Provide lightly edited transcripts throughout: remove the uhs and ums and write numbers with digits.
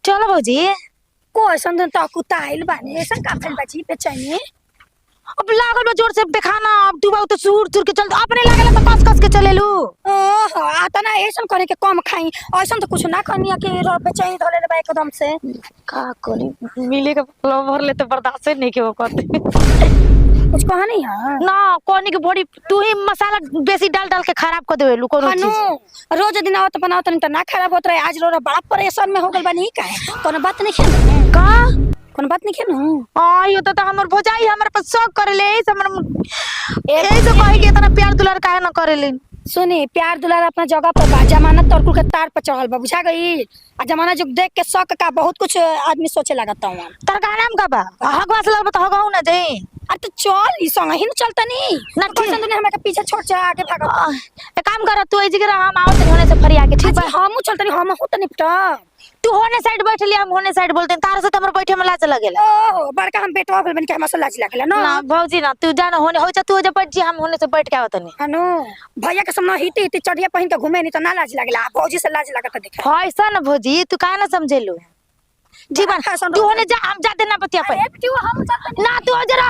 चलो भौजी। को ऐसन दिन तो कुताइल बानी ऐसा का भेल बाजी बेचैनी। अब लागल बा जोर से बेखाना। अब तू तो सूर सूर के चल अपने लागल तो कस कस के चलेलू। ओहो आता ना ऐसन करे के कम खाई ऐसन तो कुछ ना करनी कि रो बेचैनी धोले बा एकदम से। का करी मिले के भर ले तो बर्दाश्त नहीं के वो करते। कुछ कहा नहीं है ना कोनी के बड़ी तू ही मसाला बेसी डाल डाल के खराब कर देवेलू कोनो चीज। रोज दिन आवत बनावत नहीं तो ना खराब होत रहे आज रो बड़ा परेशान में हो गल बानी का है कोनो बात नहीं खेल का कोनो बात नहीं खेल। आयो तो हमर भौजाई हमर पर शौक करेले ऐसे हमर यही तो कहि के इतना प्यार दुलार काहे न करेले। सुनी प्यार दुलार अपना जगह पर बा जमानत तोर कुल के तार पर चढ़ल बा बुझा गई। आ जमाना जुग देख के शौक का बहुत कुछ आदमी सोचे लगता हूं। तार का नाम का बा हगवा से लगबा तो हगहु ना जाई। अरे तो चल ई संग ही न चलता नहीं ना कैसन दुनिया हमरा के पीछे छोड़ जा आगे भागो। एक काम कर तू ए जगह हम आवत नहीं होने से फरिया के ठीक बा। हमहू चलता नहीं हम हो त निपटा। तू होने साइड बैठ लिया हम होने साइड बोलते तार से हमर बैठे में लाज लगेला। ओहो बड़का हम बेटवा भेल बन के हमरा से लाज लागेला ना। ना भौजी ना तू जाना होने हो जा तू जब बैठ जी हम होने से बैठ के आवत नहीं। अनु भैया के सामने हिती हिती चढ़िया पहिन के घूमे नहीं तो ना लाज लागेला भौजी से लाज लागत देखे। ऐसा ना भौजी तू काहे ना समझेलू। जी बा तू होने जा हम जा देना बतिया पे। ना तू हो जरा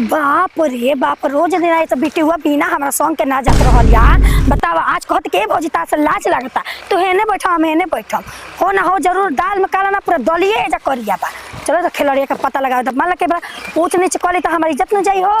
बाप रे बाप रोज दिन आई तो बेटी हुआ बिना हमरा संग के ना जात रहल यार। बतावा आज कहत के भौजी ता से लाज लागता तू हेने बैठा हम हेने बैठम हो ना हो जरूर दाल में काला ना पूरा दलिए जा करिया बा। चलो तो खिलड़िया का पता लगा दे मान के पूछ नीचे कली तो हमारी इज्जत न जाई हो।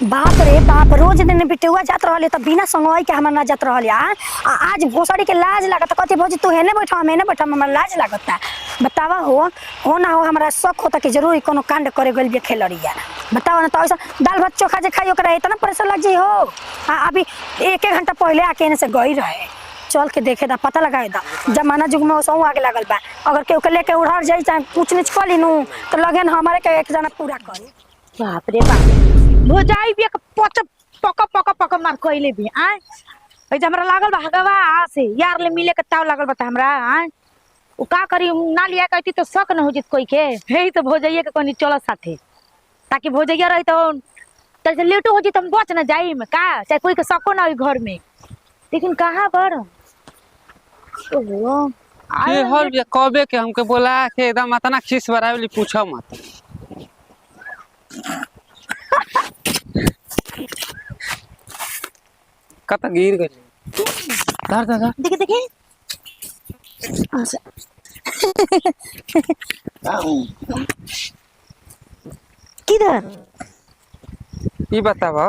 बाप रे बाप रोज दिन बिटिया जात रहले त बिना संगवाई के हमरा ना जात रहल यार। आज भोसड़ी के लाज लागत कहती भौजी तू हेने बैठा हम हेने बैठा हमरा लाज लागता। बतावा हो ना हो हमरा शक होता कि जरूर कोनो कांड करे गइल बे खेलड़िया। बतावा ना तो ऐसा दाल भात चोखा जे खाई ओकरा इतना परेशान लग जाई हो। अभी 1 घंटा पहले आके एने से गई रहे चल के देखे दा पता लगाए दा जमाना जुग में ओसहु आगे लागल बा। अगर केहू के लेके उड़ार जाई चाहे कुछ नीच कली नु तो लगे हमारे के एक जना पूरा करी। बाप रे बाप भौजाई भी पक पक पक पक मार कइले भी आ ए हमरा लागल बा हगवा से यार ले मिले के ताव लागल बता हमरा आ उ का करी ना लिया कहती तो शक न हो जित कोई के हे तो भौजाइए के कोनी चल साथे ताकि भौजाइया रही तो तैसे लेट हो जी तुम बच न जाई में का चाहे कोई के शको ना हो घर में लेकिन कहां पर ओहो ये हर ये कबे के हमके बोला के एकदम इतना खीस भरावली पूछो मत। कत गिर गई धर धर देखे देखे किधर ई बताओ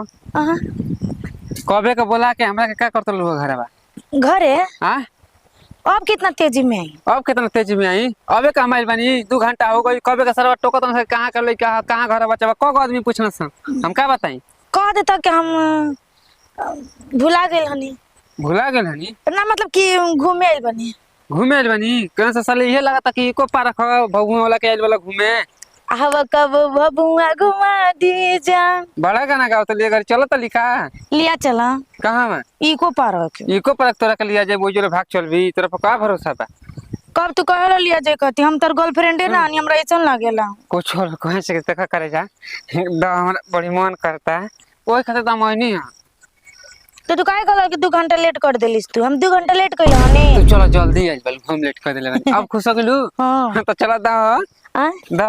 कबे के बोला के हमरा के का करत लो घरवा घरे हां अब कितना तेजी में आई। अब कितना तेजी में आई अबे का माइल बनी 2 घंटा हो गई कबे का सरवा टोकत से कहां कर लई कहां घर बच्चा को आदमी पूछना सन हम का बताई कह देता कि हम भुला गेल हनी भुला गेल हनी ना मतलब कि घूमे आइल बनी कहां से साले ये लगा था कि एको पार्क भगुआ वाला के आइल वाला घूमे हवा कब भबुआ घुमा दी जान बड़ा गाना गाओ तो ले घर चलो तो लिखा लिया चला कहां में इको पार्क तोरा के लिया जाए बोझो भाग चल भी तेरा पर का भरोसा बा कब तू कहला लिया जाए कहती हम तोर गर्लफ्रेंड है ना हमरा ऐसा लागेला कुछ और कहे से देखा करे जा हमरा बड़ी मन करता है ओए खातिर त मैं नहीं तो तू काहे कहला कि 2 घंटा लेट कर देलिस तू हम 2 घंटा लेट कइल हनी तू चलो जल्दी आ बल हम लेट कर देले अब खुश हो गेलू हां तो चला दा दा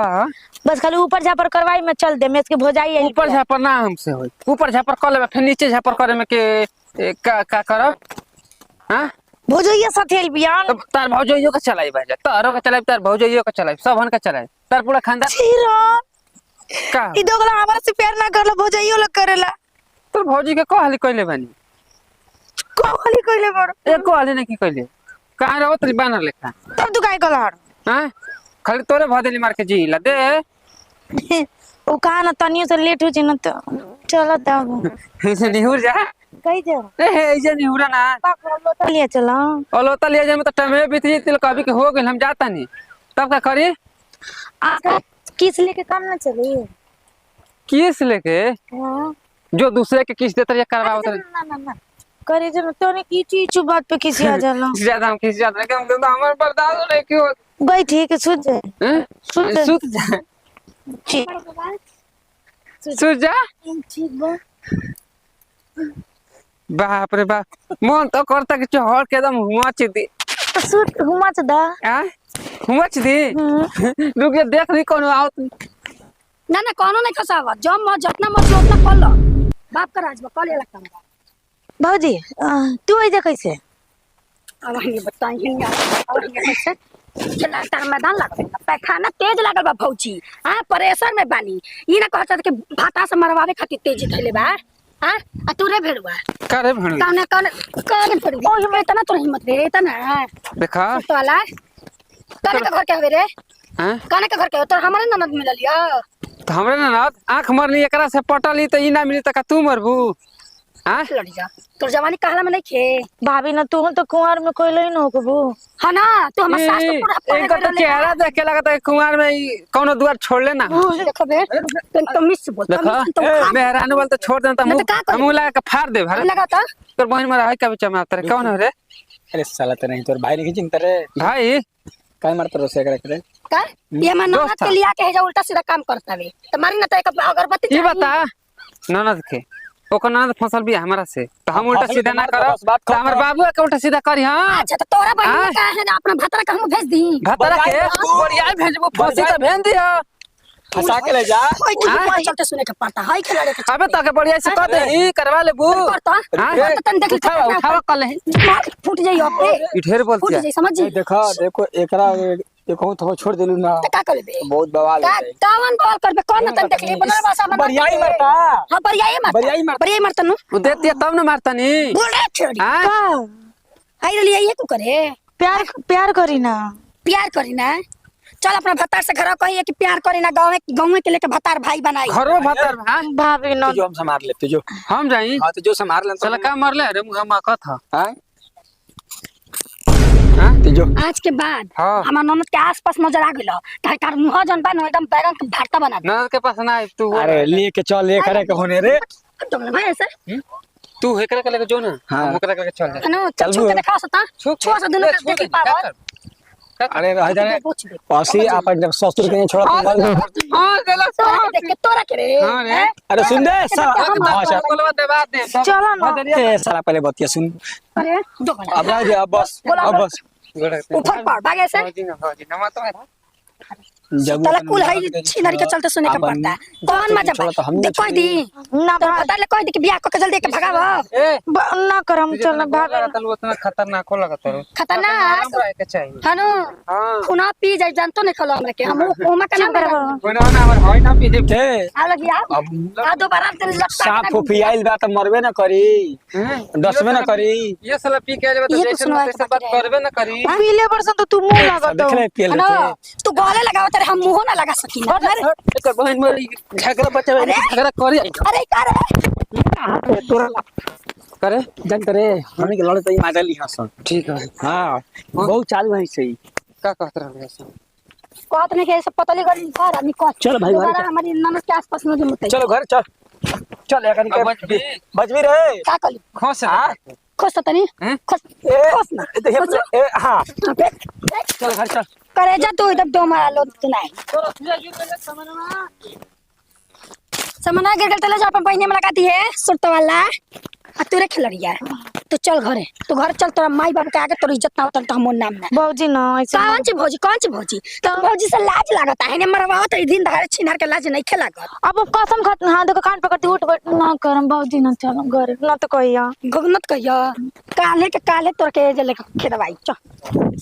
बस खाली ऊपर झापर करवाई में चल दे मेस के भौजाई ऊपर झापर ना हमसे होई ऊपर झापर कर लेबे फिर नीचे झापर करे में के का करब हां भौजाइया साथे आइल बियान तब तार भौजाइयो का चलाई भाई तारो का चलाई तार भौजाइयो का चलाई सब हन का चलाई तार पूरा खानदान छीरो का ई दोगला हमरा से प्यार ना करला भौजाइयो लोग करेला तोर भौजी के कहली कइले बानी कहली कइले बड़ ए कहली नहीं की कइले कहां रहत री बानर लेखा तब तू काहे कहला हां खाली तोरे भदेली मार के जी ला दे ओ कहा ना तनियो से लेट हो छी न तो चलो तब ऐसे नहीं हो जा कई जा ए ऐसे नहीं हो ना लोटा लिया चला और लोटा लिया जाए में तो टाइम बीती तिल कभी के हो गेल हम जाता नहीं तब का करी आ किस लेके काम ना चली किस लेके हां जो दूसरे के किस देते करवाओ तो ना ना ना करे जो तोने की चीज बात पे किसी आ जाला ज्यादा हम किस ज्यादा हम तो हमर बर्दाश्त नहीं क्यों गई ठीक है सुत जा सुत जा ठीक सुत जा ठीक बा बाप रे बाप मन तो करता कि चढ़ के एकदम मच दे तो सूट हुमच दा आ हुमच दी रुक जा देख रही कौन आओ ना ना कोनो नहीं खसावा जब मत जितना मर्जी उतना कर लो बाप का राज बकल ये लगता है भौजी तू ऐसे कैसे अब ये बताइए अब ये कैसे चला तार मैदान लागल पैखाना तेज लागल बा भौजी हां प्रेशर में बानी ई ना कहत कि भाता से मरवावे खातिर तेज धइले बा हां आ तूरे भेड़वा करे भण कौन कौन भेड़वा ओ हिम्मत ना तो हिम्मत रे इतना देखा तो वाला कने के घर के हवे रे हां कने के घर के तो हमारे ननद मिलल या तो हमरे ना आंख मरली एकरा से पटली तो ई ना मिली त का तू मरबू हां लड़ी जा तोर जवानी कहला में नहीं खे भाभी ना तू तो कुंवर में कोई नहीं हो कबू हां ना तू हमर सास तो पूरा इनका तो चेहरा देख के लगता है कुमार में ई कौनो द्वार छोड़ लेना देखो बे तो मिस बोल देखा मेहरानू वाला तो छोड़ देता नहीं तो का करी? मुंह लगा के फाड़ दे भरे लगा था तोर बहन मरा है का बच्चा में आता रे कौन है रे अरे साला तो नहीं तोर भाई नहीं चिंता रे भाई काय मारता रोसे करे का ये मैं ननद दोस्त के लिया के है उल्टा सीधा काम करता वे तुम्हारी ना तो एक अगरबत्ती ये चाहिए। बता ननद के ओकर ननद फसल भी हमारा से तो हम उल्टा फसल सीधा ना हमारा करो बस बात तो हमर खत्म। बाबू के उल्टा सीधा करी हां अच्छा तो तोरा बहन हाँ? का है अपना भतरा का हम भेज दी भतरा के बढ़िया बढ़िया भेजबो फसी त भेज दियो फंसा के ले जा कोई ठीक चलते सुने के पड़ता है खिलाड़ी के अबे तो के बढ़िया से कर दे ई करवा ले बू करता हां तो तन देख उठावा कर ले मार फूट जाई अब पे ई ढेर फूट बोलती है जाई समझ जी देखो एकरा देखो तो छोड़ देलू ना तो का कर बे बहुत बवाल का है कावन बवाल करबे कौन ना तन देख ले बनल भाषा बना बढ़िया ही मरता हां बढ़िया ही मरता बढ़िया ही मरता नु वो देती है तब ना मारता नी बोल रे छोड़ी हां आई रली ये तू करे प्यार प्यार करी ना प्यार करी ना चल अपना भतार से घर कहिए कि प्यार करी ना गाँव के लेके भतार भाई बनाई घरो भतर हां भाभी ना जो हम संभाल लेते जो हम जाई हां तो जो संभाल ले चल का मरले अरे मुंह में का था हां हां तो जो आज के बाद हाँ। हमार ननद के आसपास नजर आ गेलो तार मुंह जन बा न एकदम बैगन के भरता बना दे ननद के पास ना है तू अरे लेके चल ले करे के होने रे तो भाई ऐसे तू हेकरा के लेके जो ना हाँ। हम ओकरा के लेके चल जा है चल छू के दिखा सकता छू से दोनों के देखी पावर अरे रह जाने पासी अपन जब ससुर के छोड़ा हां चलो तोरा देख के तोरा के रे हां रे अरे सुन दे साला भाषा बोलवा दे बात दे चलो ना ए साला पहले बतिया सुन अरे दो अब रह जा बस अब बस ऊपर पड़ भागे से नमा तो है जब तला कुल है छिनरी के चलते सुने के पड़ता है कौन मजा दे कोई दी ना तो बता ले कोई दी कि बियाह को जल्दी के भगावा ए ना करम चल भाभी तलु उतना खतरनाक हो लगत है खतरनाक रहे के चाहिए हनु हां खुना पी जाए जानतो नहीं खलो हमरा के हम ओमा का नाम करबो कोना ना हमर होय ना पी दे के आ लगी आ दोबारा दिन लगता साफ फुफियाइल बा त मरबे ना करी डसबे ना करी ये साला पी के आले ये तो तो जैसे सुनवाई तैसे बात करबे ना करी पीले बरसन तो तू मुंह लगा दो देख ले पिए हनु लेते तू गले लगाव तेरे हम मुंह ना लगा सकी ना एकर बहन मरी झगड़ा बचावे झगड़ा करी अरे कर तोरा करे जन करे हमनी के लड़े त माजा ली हसन ठीक है हां बहुत चालू है सही का कहत रहले सब कहत नहीं के सब पतली गरी कर आदमी कह चल भाई, घर दोबारा चल। हमारी ननद के आसपास न जो मत चलो घर चल चल एकन के बजवी रे का कली खोस हां खोस तनी हैं? खोस ए खोस ना ए हां अबे चल घर चल करे जा तू इधर दो मारा लो तू नहीं समना गिर गल तले जा अपन पहिने में लगा दी है सुरत वाला आ तूरे खिलड़िया तू चल घरे तू घर चल तोरा माई बाप के आगे तोर इज्जत ना होतन तो हमर नाम ना भौजी ना ऐसे कौन ची भौजी तो भौजी से लाज लागता है ने मरवा तो दिन दहाड़े छिनार के लाज नहीं खेलागत अब कसम खत हाँ देखो कान पकड़ती उठ बैठ ना करम भौजी ना चलो घर ना तो कहिया गगनत कहिया काले के काले तोर के जे लेके खेदवाई चल